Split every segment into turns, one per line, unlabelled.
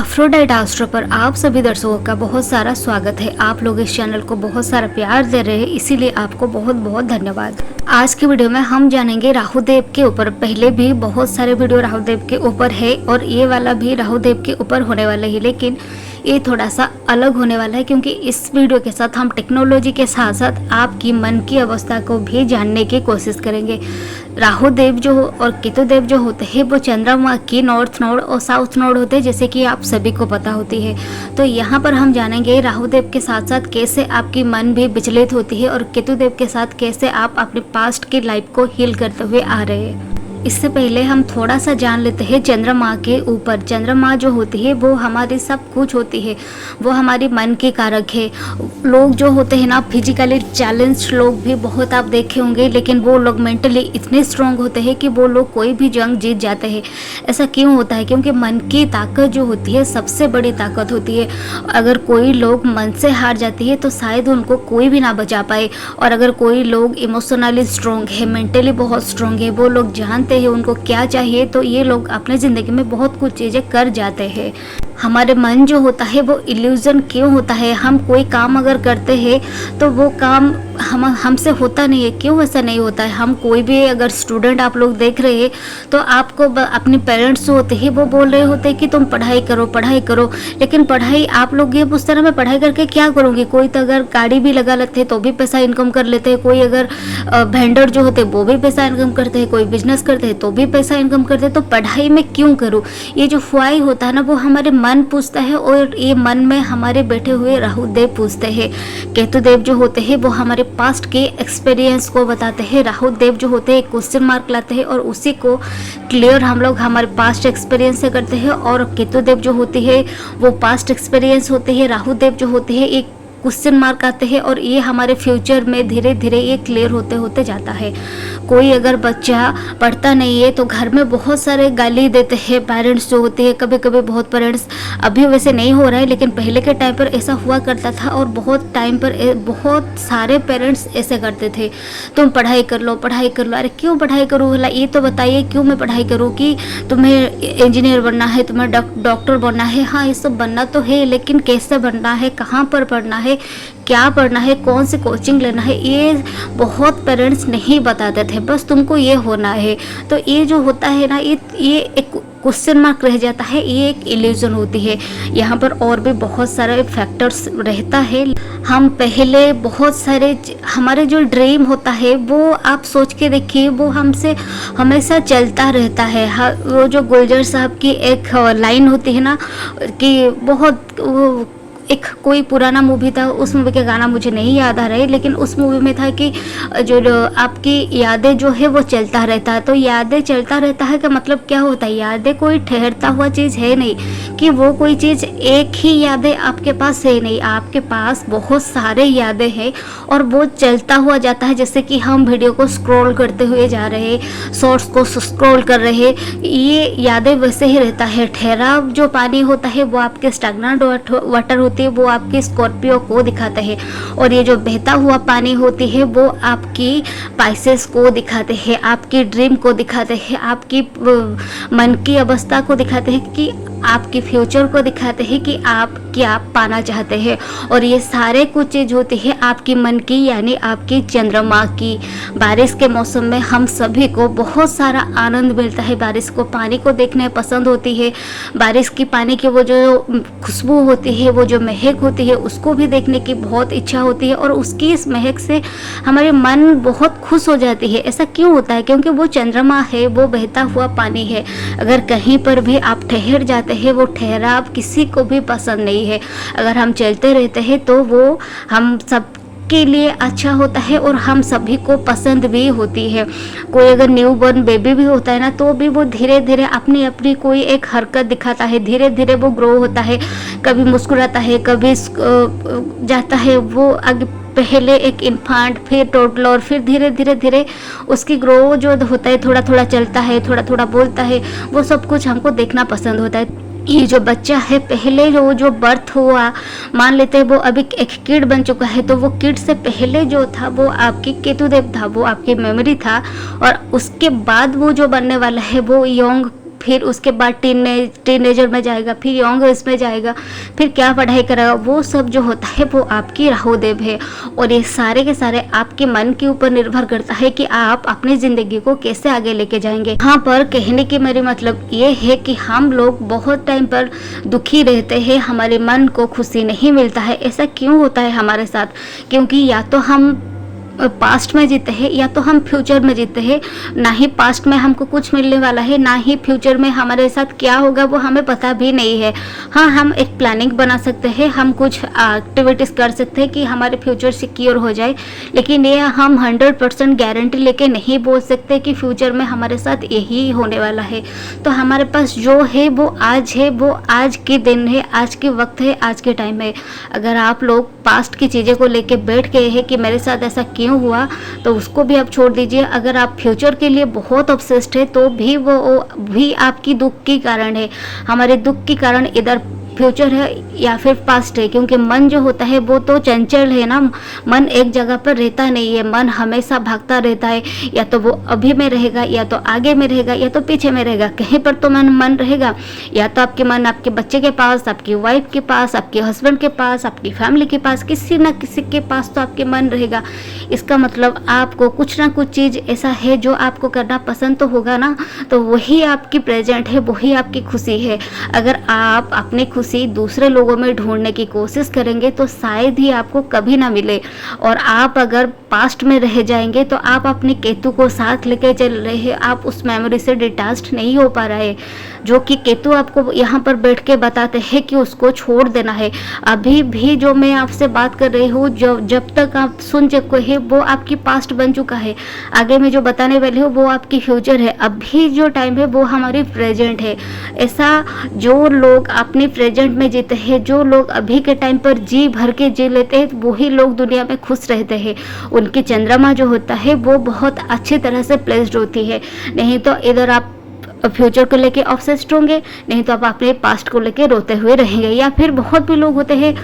Aphrodite astro पर आप सभी दर्शकों का बहुत सारा स्वागत है। आप लोग इस चैनल को बहुत सारा प्यार दे रहे हैं, इसीलिए आपको बहुत बहुत धन्यवाद। आज की वीडियो में हम जानेंगे राहु देव के ऊपर। पहले भी बहुत सारे वीडियो राहु देव के ऊपर है और ये वाला भी राहु देव के ऊपर होने वाला है, लेकिन ये थोड़ा सा अलग होने वाला है क्योंकि इस वीडियो के साथ हम टेक्नोलॉजी के साथ साथ आपकी मन की अवस्था को भी जानने की कोशिश करेंगे। राहु देव जो और केतु देव जो होते हैं वो चंद्रमा की नॉर्थ नोड और साउथ नोड होते हैं, जैसे कि आप सभी को पता होती है। तो यहाँ पर हम जानेंगे राहु देव के साथ साथ कैसे आपकी मन भी विचलित होती है और केतु देव के साथ कैसे आप अपने पास्ट की लाइफ को हील करते हुए आ रहे हैं। इससे पहले हम थोड़ा सा जान लेते हैं चंद्रमा के ऊपर। चंद्रमा जो होती है वो हमारी सब कुछ होती है, वो हमारी मन की कारक है। लोग जो होते हैं ना, फिजिकली चैलेंज लोग भी बहुत आप देखे होंगे, लेकिन वो लोग मेंटली इतने स्ट्रांग होते हैं कि वो लोग कोई भी जंग जीत जाते हैं। ऐसा क्यों होता है? क्योंकि मन की ताकत जो होती है सबसे बड़ी ताकत होती है। अगर कोई लोग मन से हार जाती है तो शायद उनको कोई भी ना बचा पाए, और अगर कोई लोग इमोशनली स्ट्रांग है, मेंटली बहुत स्ट्रांग है, वो लोग जानते है उनको क्या चाहिए, तो ये लोग अपने ज़िंदगी में बहुत कुछ चीज़ें कर जाते हैं। हमारे मन जो होता है वो इल्यूजन क्यों होता है? हम कोई काम अगर करते हैं तो वो काम हमसे होता नहीं है। क्यों ऐसा नहीं होता है? हम कोई भी अगर स्टूडेंट आप लोग देख रहे हैं तो आपको अपने पेरेंट्स जो होते हैं वो बोल रहे होते हैं कि तुम पढ़ाई करो पढ़ाई करो, लेकिन पढ़ाई आप लोग ये पूछते ना मैं पढ़ाई करके क्या करूँगी। कोई तो अगर गाड़ी भी लगा लेते हैं तो भी पैसा इनकम कर लेते हैं, कोई अगर वेंडर जो होते हैं वो भी पैसा इनकम करते हैं, कोई बिजनेस करते हैं तो भी पैसा इनकम करते हैं। तो पढ़ाई में क्यों करूँ? ये जो ख्वाही होता है ना वो हमारे मन पूछता है, और ये मन में हमारे बैठे हुए राहु देव पूछते हैं। केतु देव जो होते हैं वो हमारे पास्ट के एक्सपीरियंस को बताते हैं। राहु देव जो होते हैं क्वेश्चन मार्क लाते हैं और उसी को क्लियर हम लोग हमारे पास्ट एक्सपीरियंस से करते हैं। और केतु देव जो होती है वो पास्ट एक्सपीरियंस होते हैं। राहु देव जो होते हैं एक क्वेश्चन मार्क आते हैं और ये हमारे फ्यूचर में धीरे धीरे ये क्लियर होते होते जाता है। कोई अगर बच्चा पढ़ता नहीं है तो घर में बहुत सारे गाली देते हैं पेरेंट्स जो होते हैं। कभी कभी बहुत पेरेंट्स, अभी वैसे नहीं हो रहा है लेकिन पहले के टाइम पर ऐसा हुआ करता था, और बहुत टाइम पर बहुत सारे पेरेंट्स ऐसे करते थे, तुम पढ़ाई कर लो पढ़ाई कर लो। अरे क्यों पढ़ाई करूँ? भला ये तो बताइए क्यों मैं पढ़ाई करूँ? कि तुम्हें इंजीनियर बनना है, तुम्हें डॉक्टर बनना है। हाँ, ये सब बनना तो है, लेकिन कैसे बनना है, कहाँ पर पढ़ना है, क्या पढ़ना है, कौन सी कोचिंग लेना है, ये बहुत पेरेंट्स नहीं बताते थे। बस तुमको ये होना है। तो ये जो होता है ना, ये एक क्वेश्चन मार्क रह जाता है, ये एक इल्यूजन होती है। यहाँ पर और भी बहुत सारे फैक्टर्स रहता है। हम पहले बहुत सारे हमारे जो ड्रीम होता है वो आप सोच के देखिए, वो हमसे हमेशा चलता रहता है। वो जो गुलजार साहब की एक लाइन होती है ना कि बहुत एक कोई पुराना मूवी था, उस मूवी का गाना मुझे नहीं याद आ रहा है, लेकिन उस मूवी में था कि जो आपकी यादें जो है वो चलता रहता है। तो यादें चलता रहता है का मतलब क्या होता है? यादें कोई ठहरता हुआ चीज़ है नहीं, कि वो कोई चीज़ एक ही यादें आपके पास है नहीं, आपके पास बहुत सारे यादें हैं और वो चलता हुआ जाता है। जैसे कि हम वीडियो को स्क्रॉल करते हुए जा रहे हैं, शॉर्ट्स को स्क्रॉल कर रहे हैं, ये यादें वैसे ही रहता है। ठहराव जो पानी होता है वो आपके स्टैग्नेंट वाटर होती है, वो आपकी स्कॉर्पियो को दिखाते हैं, और ये जो बहता हुआ पानी होती है वो आपकी पाइसेस को दिखाते हैं, आपकी ड्रीम को दिखाते हैं, आपकी मन की अवस्था को दिखाते हैं, कि आपकी फ्यूचर को दिखाते हैं कि आप क्या पाना चाहते हैं। और ये सारे कुछ चीज़ होती है आपकी मन की, यानी आपकी चंद्रमा की। बारिश के मौसम में हम सभी को बहुत सारा आनंद मिलता है। बारिश को पानी को देखने पसंद होती है। बारिश की पानी की वो जो खुशबू होती है, वो जो महक होती है, उसको भी देखने की बहुत इच्छा होती है, और उसकी इस महक से हमारे मन बहुत खुश हो जाती है। ऐसा क्यों होता है? क्योंकि वो चंद्रमा है, वो बहता हुआ पानी है। अगर कहीं पर भी आप ठहर जाते हैं, वो ठहराव किसी को भी पसंद नहीं है। अगर हम चलते रहते हैं तो वो हम सब के लिए अच्छा होता है और हम सभी को पसंद भी होती है। कोई अगर न्यू बॉर्न बेबी भी होता है ना, तो भी वो धीरे धीरे अपनी अपनी कोई एक हरकत दिखाता है, धीरे धीरे वो ग्रो होता है, कभी मुस्कुराता है, कभी जाता है वो आगे, पहले एक इन्फांट, फिर टोटलर, फिर धीरे धीरे धीरे उसकी ग्रो जो होता है, थोड़ा थोड़ा चलता है, थोड़ा थोड़ा बोलता है, वो सब कुछ हमको देखना पसंद होता है। ये जो बच्चा है, पहले जो बर्थ हुआ, मान लेते हैं वो अभी एक किड बन चुका है, तो वो किड से पहले जो था वो आपकी केतुदेव था, वो आपकी मेमोरी था, और उसके बाद वो जो बनने वाला है वो यंग फिर उसके बाद टीनेजर में जाएगा, फिर यंग एज में जाएगा, फिर क्या पढ़ाई करेगा, वो सब जो होता है वो आपकी राहु देव है। और ये सारे के सारे आपके मन के ऊपर निर्भर करता है कि आप अपनी ज़िंदगी को कैसे आगे लेके जाएंगे। यहाँ पर कहने की मेरी मतलब ये है कि हम लोग बहुत टाइम पर दुखी रहते हैं, हमारे मन को खुशी नहीं मिलता है। ऐसा क्यों होता है हमारे साथ? क्योंकि या तो हम पास्ट में जीते हैं या तो हम फ्यूचर में जीते हैं। ना ही पास्ट में हमको कुछ मिलने वाला है, ना ही फ्यूचर में हमारे साथ क्या होगा वो हमें पता भी नहीं है। हाँ, हम एक प्लानिंग बना सकते हैं, हम कुछ एक्टिविटीज़ कर सकते हैं कि हमारे फ्यूचर सिक्योर हो जाए, लेकिन ये हम 100% गारंटी लेके नहीं बोल सकते कि फ्यूचर में हमारे साथ यही होने वाला है। तो हमारे पास जो है वो आज है, वो आज के दिन है, आज के वक्त है, आज के टाइम है। अगर आप लोग पास्ट की चीज़ें को लेके बैठ गए हैं कि मेरे साथ ऐसा क्यों हुआ, तो उसको भी आप छोड़ दीजिए। अगर आप फ्यूचर के लिए बहुत ऑब्सेस्ड है तो भी वो भी आपकी दुख की कारण है। हमारे दुख की कारण इधर फ्यूचर है या फिर पास्ट है, क्योंकि मन जो होता है वो तो चंचल है ना। मन एक जगह पर रहता नहीं है, मन हमेशा भागता रहता है। या तो वो अभी में रहेगा, या तो आगे में रहेगा, या तो पीछे में रहेगा, कहीं पर तो मन रहेगा। या तो आपके मन आपके बच्चे के पास, आपकी वाइफ के पास, आपके हस्बैंड के पास, आपकी फैमिली के पास, किसी न किसी के पास तो आपके मन रहेगा। इसका मतलब आपको कुछ ना कुछ चीज़ ऐसा है जो आपको करना पसंद तो होगा ना, तो वही आपकी प्रेजेंट है, वही आपकी खुशी है। अगर आप अपनी खुशी दूसरे लोगों में ढूंढने की कोशिश करेंगे तो शायद ही आपको कभी ना मिले। और आप अगर पास्ट में रह जाएंगे तो आप अपने केतु को साथ लेके चल रहे हैं, आप उस मेमोरी से डिटैच्ड नहीं हो पा रहे, जो कि केतु आपको यहाँ पर बैठ के बताते हैं कि उसको छोड़ देना है। अभी भी जो मैं आपसे बात कर रही हूँ, जब तक आप सुन चुके हैं वो आपकी पास्ट बन चुका है। आगे मैं जो बताने वाली हूँ वो आपकी फ्यूचर है। अभी जो टाइम है वो हमारी प्रेजेंट है। ऐसा जो लोग अपनी प्रेजेंट में जीते हैं, जो लोग अभी के टाइम पर जी भर के जी लेते हैं, वही लोग दुनिया में खुश रहते हैं। उनकी चंद्रमा जो होता है वो बहुत अच्छी तरह से प्लेस्ड होती है। नहीं तो इधर आप फ्यूचर को लेके ऑब्सेस्ड होंगे, नहीं तो आप अपने पास्ट को लेके रोते हुए रहेंगे। या फिर बहुत भी लोग होते हैं,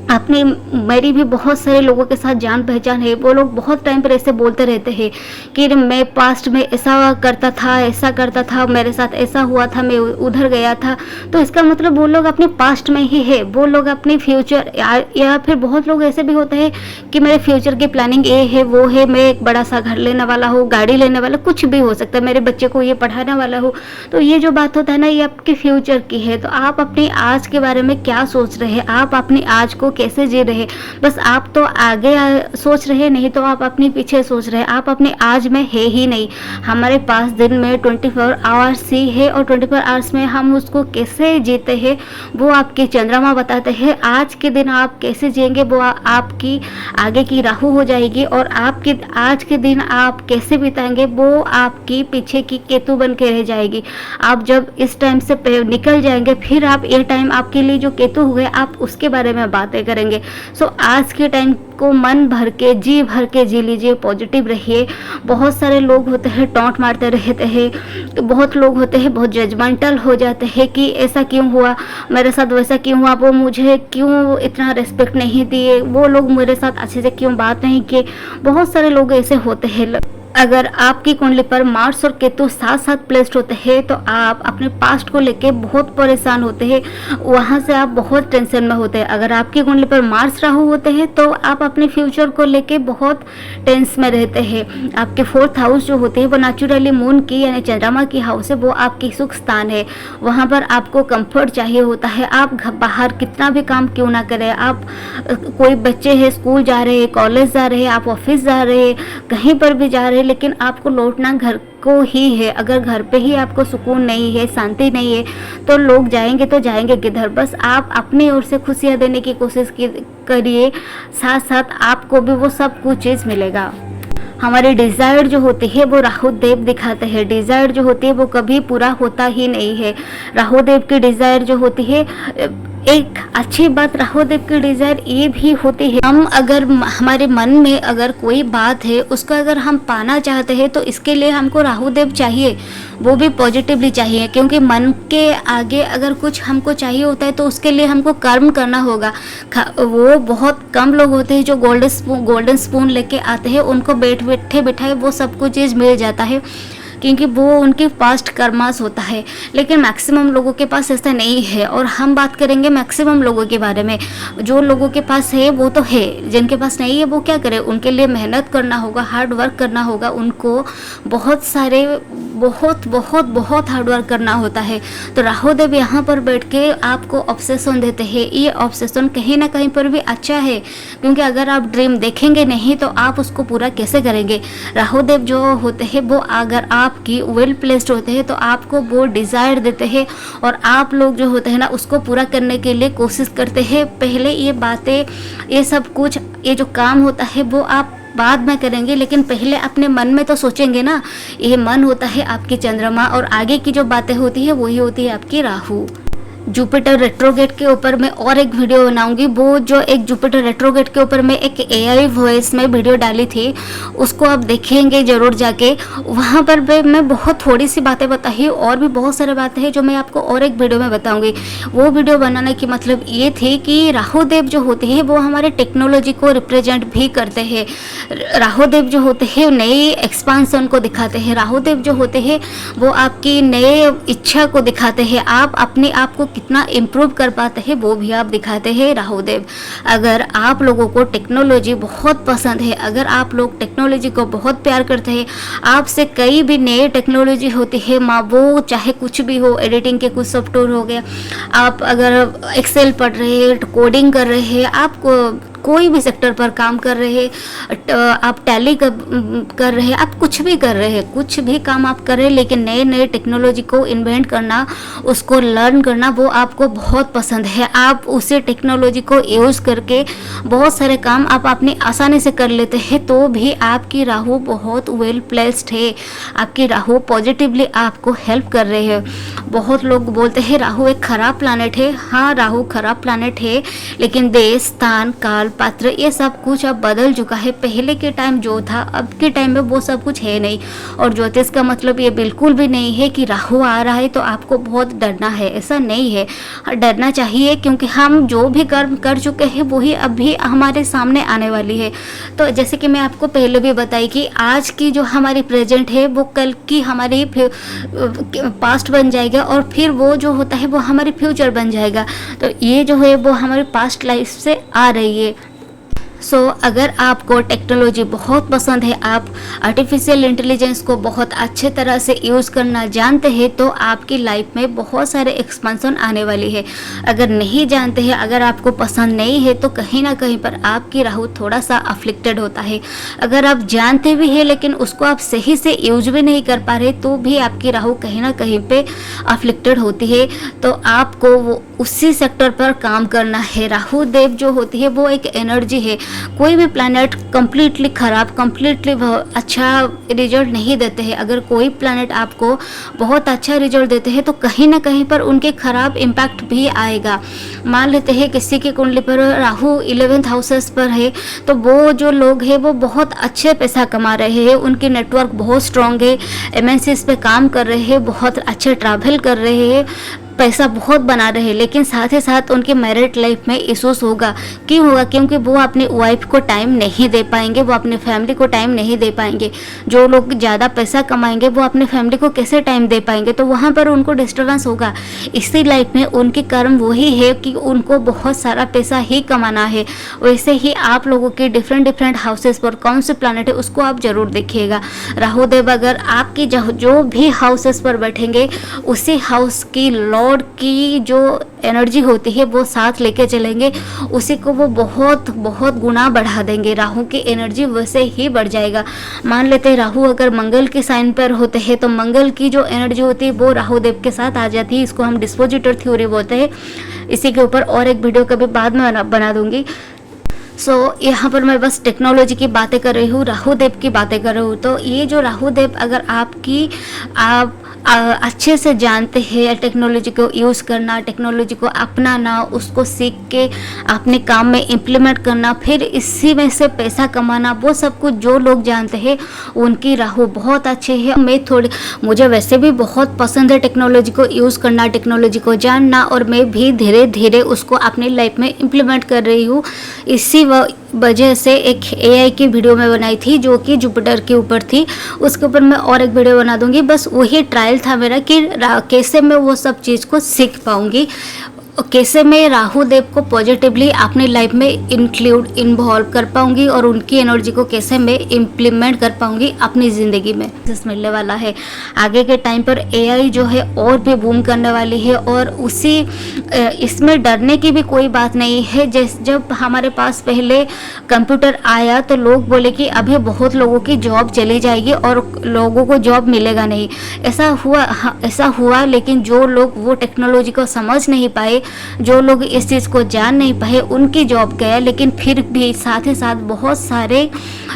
अपनी मेरी भी बहुत सारे लोगों के साथ जान पहचान है, वो लोग बहुत टाइम पर ऐसे बोलते रहते हैं कि मैं पास्ट में ऐसा करता था, ऐसा करता था, मेरे साथ ऐसा हुआ था, मैं उधर गया था। तो इसका मतलब वो लोग अपने पास्ट में ही है, वो लोग अपने फ्यूचर या फिर बहुत लोग ऐसे भी होते हैं कि मेरे फ्यूचर की प्लानिंग ये है, वो है, मैं एक बड़ा सा घर लेने वाला हूँ, गाड़ी लेने वाला, कुछ भी हो सकता है, मेरे बच्चे को ये पढ़ाने वाला हूँ। तो ये जो बात होता है ना, ये आपके फ्यूचर की है। तो आप अपने आज के बारे में क्या सोच रहे हैं, आप अपने आज को कैसे जी रहे? बस आप तो आगे सोच रहे, नहीं तो आप अपने पीछे सोच रहे, आप अपने आज में है ही नहीं। हमारे पास दिन में 24 आवर्स ही है, और 24 आवर्स में हम उसको कैसे जीते हैं वो आपके चंद्रमा बताते हैं। आज के दिन आप कैसे जिएंगे वो आपकी आगे की राहु हो जाएगी, और आपके आज के दिन आप कैसे बिताएंगे वो आपकी पीछे की केतु बन के रह जाएगी। आप जब इस टाइम से निकल जाएंगे, फिर आप ये टाइम आपके लिए जो केतु हुए, आप उसके बारे में बातें करेंगे। सो आज के टाइम को मन भर के जी लीजिए, पॉजिटिव रहिए। बहुत सारे लोग होते हैं टॉन्ट मारते रहते हैं, तो बहुत लोग होते हैं बहुत जजमेंटल हो जाते हैं कि ऐसा क्यों हुआ मेरे साथ, वैसा क्यों हुआ, वो मुझे क्यों इतना रिस्पेक्ट नहीं दिए, वो लोग मेरे साथ अच्छे से क्यों बात नहीं किए। बहुत सारे लोग ऐसे होते हैं। अगर आपकी कुंडली पर मार्स और केतु साथ साथ प्लेस्ड होते हैं तो आप अपने पास्ट को लेके बहुत परेशान होते हैं, वहाँ से आप बहुत टेंशन में होते हैं। अगर आपकी कुंडली पर मार्स राहु होते हैं तो आप अपने फ्यूचर को लेके बहुत टेंस में रहते हैं। आपके 4th हाउस जो होते हैं वो नेचुरली मून की यानी चंद्रमा की हाउस है, वो आपकी सुख स्थान है। वहाँ पर आपको कंफर्ट चाहिए होता है। आप बाहर कितना भी काम क्यों ना करें, आप कोई बच्चे हैं स्कूल जा रहे हैं, कॉलेज जा रहे हैं, आप ऑफिस जा रहे हैं, कहीं पर भी जा रहे हैं, लेकिन आपको लौटना घर को ही है। अगर घर पे ही आपको सुकून नहीं है, शांति नहीं है, तो लोग जाएंगे तो जाएंगे किधर? बस आप अपनी ओर से खुशियाँ देने की कोशिश करिए, साथ साथ आपको भी वो सब कुछ चीज़ मिलेगा। हमारी डिज़ायर जो होती है वो राहु देव दिखाते हैं। डिज़ायर जो होती है वो कभी पूरा होता ही नहीं है। राहु देव की डिज़ायर जो होती है, एक अच्छी बात राहु देव की डिज़ायर ये भी होती है, हम अगर हमारे मन में अगर कोई बात है उसको अगर हम पाना चाहते हैं तो इसके लिए हमको राहु देव चाहिए, वो भी पॉजिटिवली चाहिए। क्योंकि मन के आगे अगर कुछ हमको चाहिए होता है तो उसके लिए हमको कर्म करना होगा। वो बहुत कम लोग होते हैं जो गोल्डन स्पून लेके आते हैं, उनको बैठे बिठाए वो सब कुछ चीज़ मिल जाता है। क्योंकि वो उनके पास्ट कर्मास होता है। लेकिन मैक्सिमम लोगों के पास ऐसा नहीं है। और हम बात करेंगे मैक्सिमम लोगों के बारे में। जो लोगों के पास है वो तो है, जिनके पास नहीं है वो क्या करें, उनके लिए मेहनत करना होगा, हार्ड वर्क करना होगा, उनको बहुत सारे बहुत बहुत बहुत हार्ड वर्क करना होता है। तो राहु देव यहाँ पर बैठ के आपको ऑब्सेशन देते हैं। ये ऑब्सेशन कहीं ना कहीं पर भी अच्छा है, क्योंकि अगर आप ड्रीम देखेंगे नहीं तो आप उसको पूरा कैसे करेंगे। राहु देव जो होते हैं वो अगर आपकी वेल प्लेस्ड होते हैं तो आपको वो डिज़ायर देते हैं, और आप लोग जो होते हैं ना उसको पूरा करने के लिए कोशिश करते हैं। पहले ये बातें, ये सब कुछ, ये जो काम होता है वो आप बाद में करेंगे, लेकिन पहले अपने मन में तो सोचेंगे ना। ये मन होता है आपकी चंद्रमा, और आगे की जो बातें होती है वही होती है आपकी राहु। जुपिटर रेट्रोगेट के ऊपर मैं और एक वीडियो बनाऊंगी। वो जो एक जुपिटर रेट्रोगेट के ऊपर मैं एक AI वॉइस में वीडियो डाली थी, उसको आप देखेंगे ज़रूर जाके। वहाँ पर भी मैं बहुत थोड़ी सी बातें बताई, और भी बहुत सारी बातें हैं जो मैं आपको और एक वीडियो में बताऊंगी। वो वीडियो बनाने की मतलब ये थी कि राहु देव जो होते हैं वो हमारे टेक्नोलॉजी को रिप्रेजेंट भी करते हैं। राहु देव जो होते हैं नए एक्सपांसन को दिखाते हैं। राहु देव जो होते हैं वो आपकी नए इच्छा को दिखाते हैं। आप अपने आप को कितना इम्प्रूव कर पाते हैं वो भी आप दिखाते हैं राहु देव। अगर आप लोगों को टेक्नोलॉजी बहुत पसंद है, अगर आप लोग टेक्नोलॉजी को बहुत प्यार करते हैं, आपसे कई भी नए टेक्नोलॉजी होती है, वो चाहे कुछ भी हो, एडिटिंग के कुछ सॉफ्टवेयर हो गया, आप अगर एक्सेल पढ़ रहे हैं, कोडिंग कर रहे हैं, आपको कोई भी सेक्टर पर काम कर रहे हैं, आप टैली कर रहे हैं, आप कुछ भी कर रहे हैं, कुछ भी काम आप कर रहे हैं, लेकिन नए नए टेक्नोलॉजी को इन्वेंट करना, उसको लर्न करना वो आपको बहुत पसंद है। आप उसी टेक्नोलॉजी को यूज़ करके बहुत सारे काम आप अपनी आसानी से कर लेते हैं। तो भी आपकी राहु बहुत वेल प्लेस्ड है। आपकी राहु पॉजिटिवली आपको हेल्प कर रहे हैं। बहुत लोग बोलते हैं राहु एक खराब प्लानट है। हाँ, राहु खराब प्लानट है, लेकिन देश, स्थान, काल, पात्र ये सब कुछ अब बदल चुका है। पहले के टाइम जो था, अब के टाइम में वो सब कुछ है नहीं। और ज्योतिष का मतलब ये बिल्कुल भी नहीं है कि राहु आ रहा है तो आपको बहुत डरना है, ऐसा नहीं है। डरना चाहिए, क्योंकि हम जो भी कर्म कर चुके हैं वही अभी हमारे सामने आने वाली है। तो जैसे कि मैं आपको पहले भी बताई कि आज की जो हमारी प्रेजेंट है वो कल की हमारी पास्ट बन जाएगा, और फिर वो जो होता है वो हमारी फ्यूचर बन जाएगा। तो ये जो है वो हमारी पास्ट लाइफ से आ रही है। अगर आपको टेक्नोलॉजी बहुत पसंद है, आप आर्टिफिशियल इंटेलिजेंस को बहुत अच्छे तरह से यूज़ करना जानते हैं, तो आपकी लाइफ में बहुत सारे एक्सपेंशन आने वाली है। अगर नहीं जानते हैं, अगर आपको पसंद नहीं है, तो कहीं ना कहीं पर आपकी राहु थोड़ा सा अफ्लिक्टेड होता है। अगर आप जानते भी हैं लेकिन उसको आप सही से यूज भी नहीं कर पा रहे, तो भी आपकी राहु कहीं ना कहीं पे अफ्लिक्टेड होती है। तो आपको वो उसी सेक्टर पर काम करना है। राहु देव जो होती है वो एक एनर्जी है। कोई भी प्लैनेट कंप्लीटली ख़राब, कंप्लीटली अच्छा रिजल्ट नहीं देते हैं। अगर कोई प्लैनेट आपको बहुत अच्छा रिजल्ट देते हैं तो कहीं ना कहीं पर उनके ख़राब इम्पैक्ट भी आएगा। मान लेते हैं किसी की कुंडली पर राहु 11th हाउसेस पर है, तो वो जो लोग हैं वो बहुत अच्छे पैसा कमा रहे हैं, उनकी नेटवर्क बहुत स्ट्रॉन्ग है, MNCs पे काम कर रहे हैं, बहुत अच्छे ट्रैवल कर रहे हैं, पैसा बहुत बना रहे, लेकिन साथ ही साथ उनके मैरिड लाइफ में इश्यूज होगा। क्यों होगा? क्योंकि वो अपनी वाइफ को टाइम नहीं दे पाएंगे, वो अपनी फैमिली को टाइम नहीं दे पाएंगे। जो लोग ज़्यादा पैसा कमाएंगे वो अपनी फैमिली को कैसे टाइम दे पाएंगे? तो वहाँ पर उनको डिस्टर्बेंस होगा। इसी लाइफ में उनके कर्म वही है कि उनको बहुत सारा पैसा ही कमाना है। वैसे ही आप लोगों के डिफरेंट हाउसेस पर कौन से प्लैनेट है उसको आप जरूर देखिएगा। राहु देव अगर आपकी जो भी हाउसेस पर बैठेंगे, उसी हाउस की लॉर्ड की जो एनर्जी होती है वो साथ लेके चलेंगे, उसी को वो बहुत बहुत गुना बढ़ा देंगे। राहु की एनर्जी वैसे ही बढ़ जाएगा। मान लेते हैं राहु अगर मंगल के साइन पर होते हैं तो मंगल की जो एनर्जी होती है वो राहु देव के साथ आ जाती है। इसको हम डिस्पोजिटर थ्योरी बोलते हैं। इसी के ऊपर और एक वीडियो कभी बाद में बना दूंगी। यहाँ पर मैं बस टेक्नोलॉजी की बातें कर रही हूँ, राहु देव की बातें कर रही हूँ। तो ये जो राहु देव अगर आप अच्छे से जानते हैं टेक्नोलॉजी को यूज़ करना, टेक्नोलॉजी को अपनाना, उसको सीख के अपने काम में इम्प्लीमेंट करना, फिर इसी में से पैसा कमाना, वो सब कुछ जो लोग जानते हैं उनकी राह बहुत अच्छी है। मुझे वैसे भी बहुत पसंद है टेक्नोलॉजी को यूज़ करना, टेक्नोलॉजी को जानना, और मैं भी धीरे धीरे उसको अपनी लाइफ में इम्प्लीमेंट कर रही हूँ। इसी वजह से एक AI की वीडियो मैं बनाई थी जो कि जुपिटर के ऊपर थी, उसके ऊपर मैं और एक वीडियो बना दूंगी। बस वही ट्रायल था मेरा कि कैसे मैं वो सब चीज़ को सीख पाऊंगी, कैसे मैं राहु देव को पॉजिटिवली अपनी लाइफ में इन्वॉल्व कर पाऊंगी, और उनकी एनर्जी को कैसे मैं इम्प्लीमेंट कर पाऊंगी अपनी ज़िंदगी में। मिलने वाला है आगे के टाइम पर AI जो है और भी बूम करने वाली है, और इसमें डरने की भी कोई बात नहीं है। जब हमारे पास पहले कंप्यूटर आया तो लोग बोले कि अभी बहुत लोगों की जॉब चली जाएगी और लोगों को जॉब मिलेगा नहीं। ऐसा हुआ, लेकिन जो लोग वो टेक्नोलॉजी को समझ नहीं पाए, जो लोग इस चीज़ को जान नहीं पाए, उनकी जॉब गया। लेकिन फिर भी साथ ही साथ बहुत सारे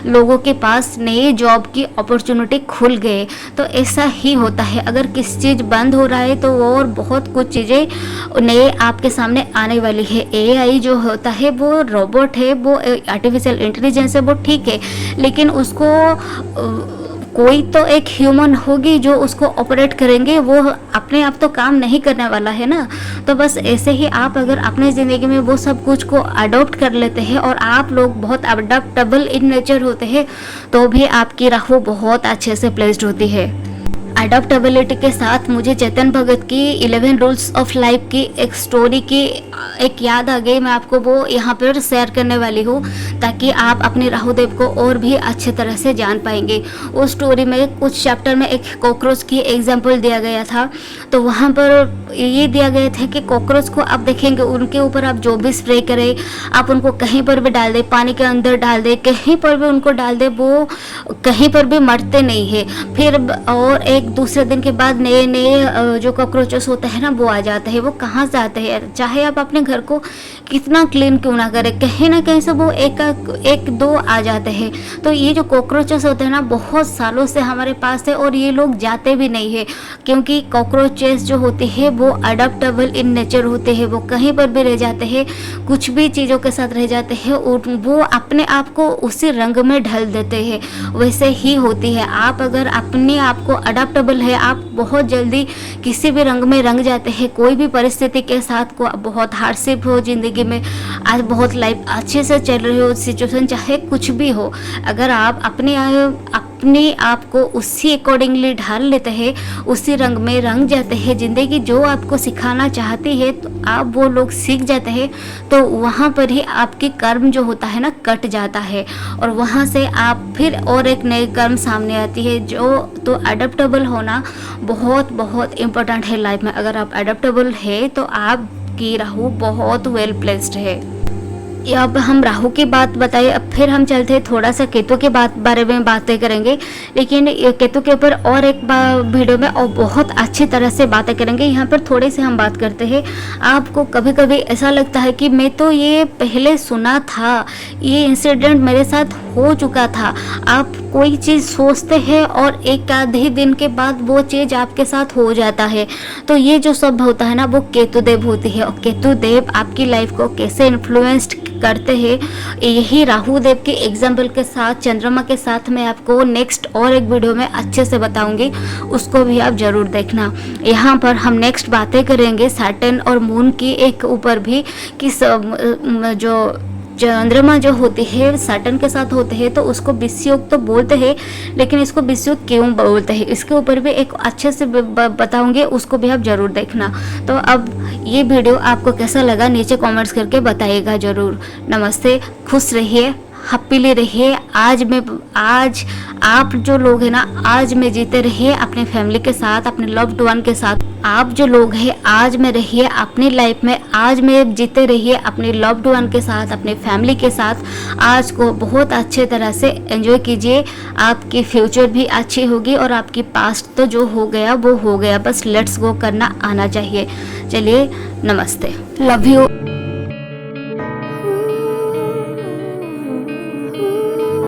लोगों के पास नए जॉब की अपॉर्चुनिटी खुल गए। तो ऐसा ही होता है, अगर किसी चीज़ बंद हो रहा है तो और बहुत कुछ चीज़ें नए आपके सामने आने वाली है। AI जो होता है वो रोबोट है, वो आर्टिफिशियल इंटेलिजेंस है, वो ठीक है, लेकिन उसको कोई तो एक ह्यूमन होगी जो उसको ऑपरेट करेंगे, वो अपने आप तो काम नहीं करने वाला है ना। तो बस ऐसे ही आप अगर अपने ज़िंदगी में वो सब कुछ को अडॉप्ट कर लेते हैं और आप लोग बहुत अडॉप्टेबल इन नेचर होते हैं, तो भी आपकी राह बहुत अच्छे से प्लेस्ड होती है। अडॉप्टेबिलिटी के साथ मुझे चेतन भगत की 11 रूल्स ऑफ लाइफ की एक स्टोरी की एक याद आ गई। मैं आपको वो यहाँ पर शेयर करने वाली हूँ ताकि आप अपने राहुदेव को और भी अच्छे तरह से जान पाएंगे। उस स्टोरी में कुछ चैप्टर में एक कॉकरोच की एग्जाम्पल दिया गया था। तो वहाँ पर ये दिया गया था कि कॉकरोच को आप देखेंगे, उनके ऊपर आप जो भी स्प्रे करें, आप उनको कहीं पर भी डाल दें, पानी के अंदर डाल दें, कहीं पर भी उनको डाल दें, वो कहीं पर भी मरते नहीं है। फिर और एक दूसरे दिन के बाद नए नए जो कॉकरोचेस होते हैं ना, वो आ जाते हैं। वो कहाँ से आते हैं, चाहे आप अपने घर को कितना क्लीन क्यों ना करें, कहीं ना कहीं से वो एक दो आ जाते हैं। तो ये जो कॉकरोचेस होते हैं ना, बहुत सालों से हमारे पास है और ये लोग जाते भी नहीं है, क्योंकि कॉकरोचेस जो होते हैं वो अडॉप्टेबल इन नेचर होते हैं। वो कहीं पर भी रह जाते हैं, कुछ भी चीज़ों के साथ रह जाते हैं और वो अपने आप को उसी रंग में ढल देते हैं। वैसे ही होती है, आप अगर अपने आप को अडॉप्टेबल है, आप बहुत जल्दी किसी भी रंग में रंग जाते हैं। कोई भी परिस्थिति के साथ को बहुत हार्डशिप हो ज़िंदगी में, आज बहुत लाइफ अच्छे से चल रही हो, सिचुएशन चाहे कुछ भी हो, अगर आप अपने आप को उसी अकॉर्डिंगली ढाल लेते हैं, उसी रंग में रंग जाते हैं, ज़िंदगी जो आपको सिखाना चाहती है तो आप वो लोग सीख जाते हैं, तो वहाँ पर ही आपकी कर्म जो होता है ना कट जाता है और वहाँ से आप फिर और एक नई कर्म सामने आती है। तो अडॉप्टेबल होना बहुत बहुत इम्पोर्टेंट है लाइफ में। अगर आप अडॉप्टेबल है तो आपकी राहु बहुत वेल प्लेस्ड है। अब हम राहु की बात बताइए, अब फिर हम चलते हैं थोड़ा सा केतु के बारे में बातें करेंगे, लेकिन केतु के ऊपर और एक वीडियो में और बहुत अच्छी तरह से बातें करेंगे। यहाँ पर थोड़े से हम बात करते हैं। आपको कभी कभी ऐसा लगता है कि मैं तो ये पहले सुना था, ये इंसिडेंट मेरे साथ हो चुका था। आप कोई चीज़ सोचते हैं और एक आधे दिन के बाद वो चीज़ आपके साथ हो जाता है। तो ये जो सब होता है ना, वो केतुदेव होती है। और केतुदेव आपकी लाइफ को कैसे इन्फ्लुएंस्ड करते हैं, यही राहु देव के एग्जाम्पल के साथ, चंद्रमा के साथ मैं आपको नेक्स्ट और एक वीडियो में अच्छे से बताऊंगी, उसको भी आप जरूर देखना। यहाँ पर हम नेक्स्ट बातें करेंगे सैटर्न और मून की एक ऊपर भी, कि जो चंद्रमा जो होती है सैटर्न के साथ होते हैं तो उसको विषयुक्त तो बोलते हैं, लेकिन इसको विषयुक्त क्यों बोलते हैं, इसके ऊपर भी एक अच्छे से बताऊंगे, उसको भी आप जरूर देखना। तो अब ये वीडियो आपको कैसा लगा नीचे कमेंट्स करके बताइएगा जरूर। नमस्ते, खुश रहिए, हैप्पीली रहिए। आज आप जो लोग हैं ना, आज में जीते रहिए अपने फैमिली के साथ, अपने लव्ड वन के साथ। आप जो लोग हैं आज में रहिए अपनी लाइफ में, आज में जीते रहिए अपने लव्ड वन के साथ, अपने फैमिली के साथ। आज को बहुत अच्छे तरह से एंजॉय कीजिए, आपकी फ्यूचर भी अच्छी होगी और आपकी पास्ट तो जो हो गया वो हो गया, बस लेट्स गो करना आना चाहिए। चलिए, नमस्ते, लव यू।